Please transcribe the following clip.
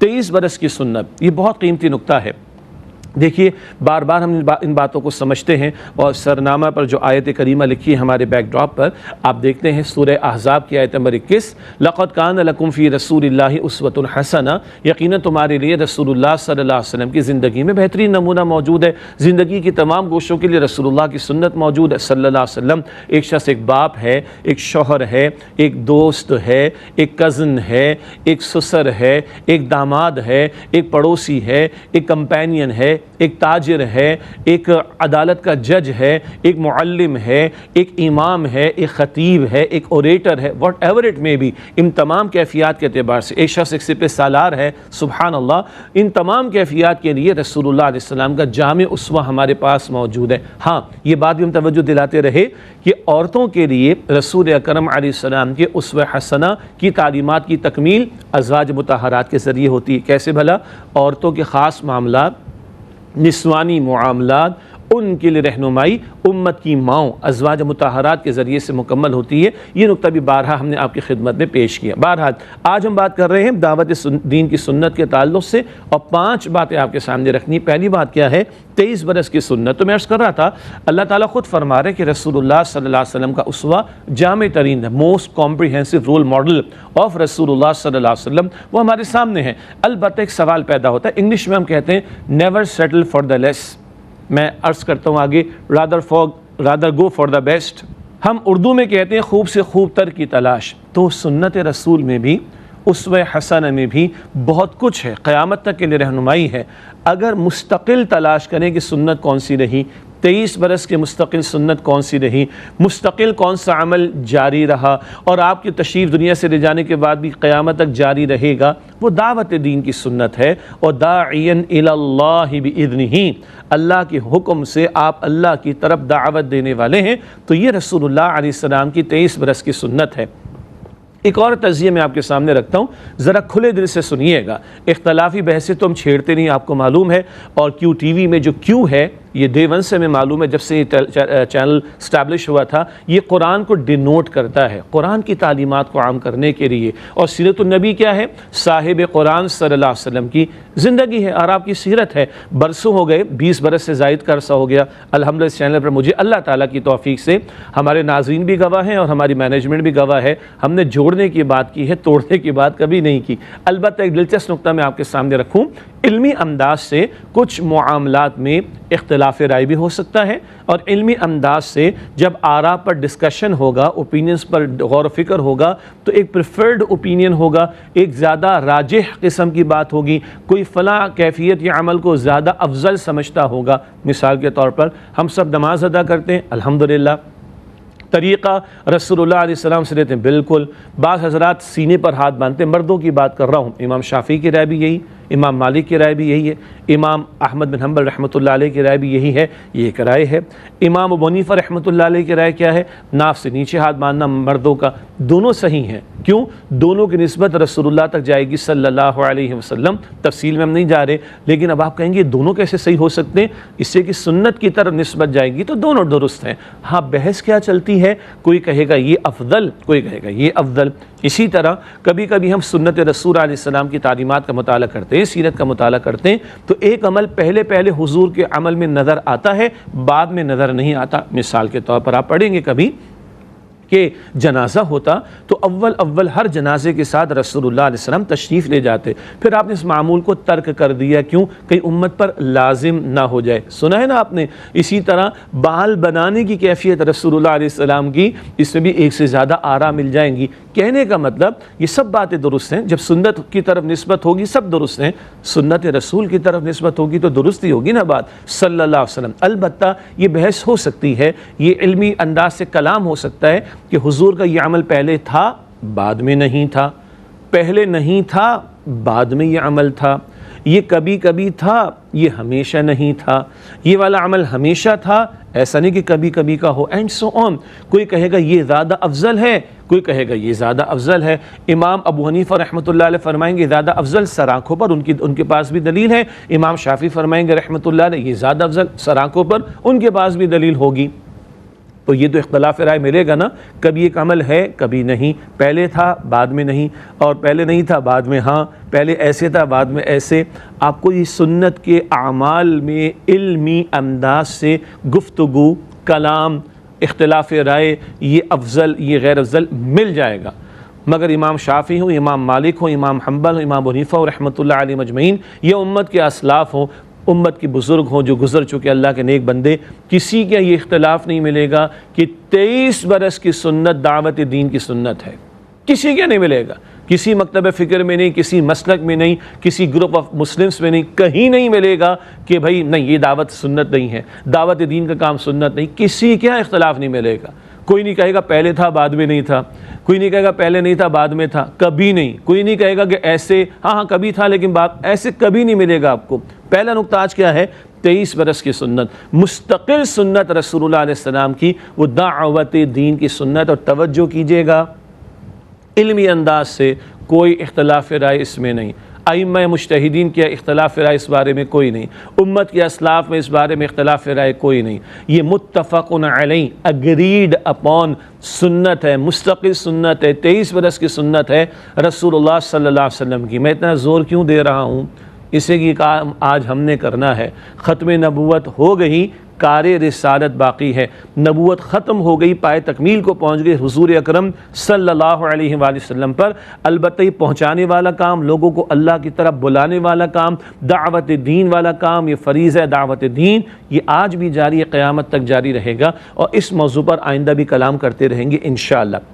23 برس کی سنت، یہ بہت قیمتی نکتہ ہے۔ دیکھیے بار بار ہم ان باتوں کو سمجھتے ہیں، اور سرنامہ پر جو آیت کریمہ لکھی ہے ہمارے بیک ڈراپ پر آپ دیکھتے ہیں سورہ احزاب کی آیت نمبر 21، لَقَدْ كَانَ لَكُمْ فِي رَسُولِ اللَّهِ أُسْوَةٌ حَسَنَةٌ، یقیناً تمہارے لیے رسول اللہ صلی اللہ علیہ وسلم کی زندگی میں بہترین نمونہ موجود ہے۔ زندگی کی تمام گوشوں کے لیے رسول اللہ کی سنت موجود ہے صلی اللہ علیہ وسلم۔ ایک شخص ایک باپ ہے، ایک شوہر ہے، ایک دوست ہے، ایک کزن ہے، ایک سسر ہے، ایک داماد ہے، ایک پڑوسی ہے، ایک کمپینین ہے، ایک تاجر ہے، ایک عدالت کا جج ہے، ایک معلم ہے، ایک امام ہے، ایک خطیب ہے، ایک اوریٹر ہے، واٹ ایور اٹ میں بھی، ان تمام کیفیات کے اعتبار سے ایک شخص ایک سپہ سالار ہے، سبحان اللہ، ان تمام کیفیات کے لیے رسول اللہ علیہ السلام کا جامع اسوہ ہمارے پاس موجود ہے۔ ہاں یہ بات بھی ہم توجہ دلاتے رہے کہ عورتوں کے لیے رسول اکرم علیہ السلام کے اسوہ حسنہ کی تعلیمات کی تکمیل ازواج مطہرات کے ذریعے ہوتی ہے۔ کیسے بھلا؟ عورتوں کے خاص معاملات، نسوانی معاملات، ان کے لیے رہنمائی امت کی ماؤں ازواج مطہرات کے ذریعے سے مکمل ہوتی ہے۔ یہ نقطہ بھی بارہا ہم نے آپ کی خدمت میں پیش کیا۔ بہرحال آج ہم بات کر رہے ہیں دعوت دین کی سنت کے تعلق سے، اور 5 باتیں آپ کے سامنے رکھنی۔ پہلی بات کیا ہے؟ 23 برس کی سنت۔ تو میں عرض کر رہا تھا اللہ تعالیٰ خود فرما رہے کہ رسول اللہ صلی اللہ علیہ وسلم کا اسوہ جامع ترین ہے، most comprehensive role model of رسول اللہ صلی اللہ علیہ وسلم، وہ ہمارے سامنے ہے۔ البتہ ایک سوال پیدا ہوتا ہے، انگلش میں ہم کہتے ہیں نیور سیٹل فار دا لیس، میں عرض کرتا ہوں آگے rather go for the best۔ ہم اردو میں کہتے ہیں خوب سے خوب تر کی تلاش، تو سنت رسول میں بھی اسوہ حسنہ میں بھی بہت کچھ ہے، قیامت تک کے لیے رہنمائی ہے۔ اگر مستقل تلاش کریں کہ سنت کون سی رہی، 23 برس کے مستقل سنت کون سی رہی، مستقل کون سا عمل جاری رہا، اور آپ کی تشریف دنیا سے لے جانے کے بعد بھی قیامت تک جاری رہے گا، وہ دعوت دین کی سنت ہے۔ اور داعیا الی اللہ باذنہ، اللہ کے حکم سے آپ اللہ کی طرف دعوت دینے والے ہیں، تو یہ رسول اللہ علیہ السلام کی 23 برس کی سنت ہے۔ ایک اور تجزیہ میں آپ کے سامنے رکھتا ہوں، ذرا کھلے دل سے سنیے گا۔ اختلافی بحثیں تو ہم چھیڑتے نہیں، آپ کو معلوم ہے، اور کیو ٹی وی میں جو کیو ہے یہ ڈے 1 سے ہمیں معلوم ہے، جب سے یہ چینل اسٹیبلش ہوا تھا، یہ قرآن کو ڈینوٹ کرتا ہے، قرآن کی تعلیمات کو عام کرنے کے لیے۔ اور سیرت النبی کیا ہے؟ صاحب قرآن صلی اللہ علیہ وسلم کی زندگی ہے اور آپ کی سیرت ہے۔ برسوں ہو گئے، 20 برس سے زائد کا عرصہ ہو گیا الحمدللہ اس چینل پر مجھے اللہ تعالیٰ کی توفیق سے، ہمارے ناظرین بھی گواہ ہیں اور ہماری مینجمنٹ بھی گواہ ہے، ہم نے جوڑنے کی بات کی ہے، توڑنے کی بات کبھی نہیں کی۔ البتہ ایک دلچسپ نقطہ میں آپ کے سامنے رکھوں، علمی انداز سے کچھ معاملات میں اختلاف رائے بھی ہو سکتا ہے، اور علمی انداز سے جب آراء پر ڈسکشن ہوگا، اوپینینز پر غور و فکر ہوگا، تو ایک پریفرڈ اوپینین ہوگا، ایک زیادہ راجح قسم کی بات ہوگی، کوئی فلاں کیفیت یا عمل کو زیادہ افضل سمجھتا ہوگا۔ مثال کے طور پر ہم سب نماز ادا کرتے ہیں الحمدللہ، طریقہ رسول اللہ علیہ السلام سے لیتے ہیں بالکل، بعض حضرات سینے پر ہاتھ باندھتے ہیں، مردوں کی بات کر رہا ہوں، امام شافعی کی رائے بھی یہی، امام مالک کی رائے بھی یہی ہے، امام احمد بن حنبل رحمۃ اللہ علیہ کی رائے بھی یہی ہے، یہ ایک رائے ہے۔ امام ابو حنیفہ رحمۃ اللہ علیہ کی رائے کیا ہے؟ ناف سے نیچے ہاتھ باندھنا مردوں کا، دونوں صحیح ہیں، کیوں؟ دونوں کی نسبت رسول اللہ تک جائے گی صلی اللہ علیہ وسلم، تفصیل میں ہم نہیں جا رہے، لیکن اب آپ کہیں گے دونوں کیسے صحیح ہو سکتے ہیں؟ اس سے کہ سنت کی طرف نسبت جائے گی تو دونوں درست ہیں۔ ہاں بحث کیا چلتی ہے، کوئی کہے گا یہ افضل، کوئی کہے گا یہ افضل۔ اسی طرح کبھی کبھی ہم سنت رسول علیہ السلام کی تعلیمات کا مطالعہ کرتے ہیں، سیرت کا مطالعہ کرتے ہیں، تو ایک عمل پہلے حضور کے عمل میں نظر آتا ہے، بعد میں نظر نہیں آتا۔ مثال کے طور پر آپ پڑھیں گے کبھی کہ جنازہ ہوتا تو اول ہر جنازے کے ساتھ رسول اللہ علیہ السلام تشریف لے جاتے، پھر آپ نے اس معمول کو ترک کر دیا، کیوں؟ کہیں امت پر لازم نہ ہو جائے، سنا ہے نا آپ نے۔ اسی طرح بال بنانے کی کیفیت رسول اللہ علیہ السلام کی، اس میں بھی ایک سے زیادہ آراء مل جائیں گی۔ کہنے کا مطلب یہ سب باتیں درست ہیں، جب سنت کی طرف نسبت ہوگی سب درست ہیں، سنت رسول کی طرف نسبت ہوگی تو درست ہی ہوگی نا بات، صلی اللہ علیہ وسلم۔ البتہ یہ بحث ہو سکتی ہے، یہ علمی انداز سے کلام ہو سکتا ہے کہ حضور کا یہ عمل پہلے تھا بعد میں نہیں تھا، پہلے نہیں تھا بعد میں یہ عمل تھا، یہ کبھی کبھی تھا یہ ہمیشہ نہیں تھا، یہ والا عمل ہمیشہ تھا، ایسا نہیں کہ کبھی کبھی کا ہو، اینڈ سو آن۔ کوئی کہے گا یہ زیادہ افضل ہے، کوئی کہے گا یہ زیادہ افضل ہے۔ امام ابو حنیفہ رحمۃ اللہ علیہ فرمائیں گے زیادہ افضل سر آنکھوں پر، ان کے پاس بھی دلیل ہے۔ امام شافعی فرمائیں گے رحمۃ اللہ علیہ یہ زیادہ افضل سر آنکھوں پر، ان کے پاس بھی دلیل ہوگی۔ تو یہ تو اختلاف رائے ملے گا نا، کبھی ایک عمل ہے کبھی نہیں، پہلے تھا بعد میں نہیں، اور پہلے نہیں تھا بعد میں ہاں، پہلے ایسے تھا بعد میں ایسے۔ آپ کو یہ سنت کے اعمال میں علمی انداز سے گفتگو، کلام، اختلاف رائے، یہ افضل یہ غیر افضل مل جائے گا، مگر امام شافعی ہوں، امام مالک ہوں، امام حنبل ہوں، امام ابو حنیفہ ہوں رحمۃ اللہ علیہ مجمعین، یہ امت کے اسلاف ہوں، امت کے بزرگ ہوں جو گزر چکے اللہ کے نیک بندے، کسی کا یہ اختلاف نہیں ملے گا کہ 23 برس کی سنت دعوت دین کی سنت ہے، کسی کا نہیں ملے گا، کسی مکتب فکر میں نہیں، کسی مسلک میں نہیں، کسی گروپ آف مسلمز میں نہیں، کہیں نہیں ملے گا کہ بھائی نہیں یہ دعوت سنت نہیں ہے، دعوت دین کا کام سنت نہیں، کسی کا اختلاف نہیں ملے گا۔ کوئی نہیں کہے گا پہلے تھا بعد میں نہیں تھا، کوئی نہیں کہے گا پہلے نہیں تھا بعد میں تھا، کبھی نہیں، کوئی نہیں کہے گا کہ ایسے ہاں کبھی تھا لیکن ایسے کبھی نہیں ملے گا آپ کو۔ پہلا نقطہ آج کیا ہے؟ 23 برس کی سنت، مستقل سنت رسول اللہ علیہ السلام کی، وہ دعوت دین کی سنت، اور توجہ کیجئے گا علمی انداز سے، کوئی اختلاف رائے اس میں نہیں، ائمہ مجتہدین کے اختلاف رائے اس بارے میں کوئی نہیں، امت کے اسلاف میں اس بارے میں اختلاف رائے کوئی نہیں، یہ متفق علیہ اگریڈ اپون سنت ہے، مستقل سنت ہے، 23 برس کی سنت ہے رسول اللہ صلی اللہ علیہ وسلم کی۔ میں اتنا زور کیوں دے رہا ہوں؟ اسے کی کام آج ہم نے کرنا ہے، ختم نبوت ہو گئی، کار رسالت باقی ہے، نبوت ختم ہو گئی، پائے تکمیل کو پہنچ گئی حضور اکرم صلی اللہ علیہ وآلہ وسلم پر، البتہ یہ پہنچانے والا کام، لوگوں کو اللہ کی طرف بلانے والا کام، دعوت دین والا کام، یہ فریضہ دعوت دین، یہ آج بھی جاری ہے، قیامت تک جاری رہے گا، اور اس موضوع پر آئندہ بھی کلام کرتے رہیں گے انشاءاللہ۔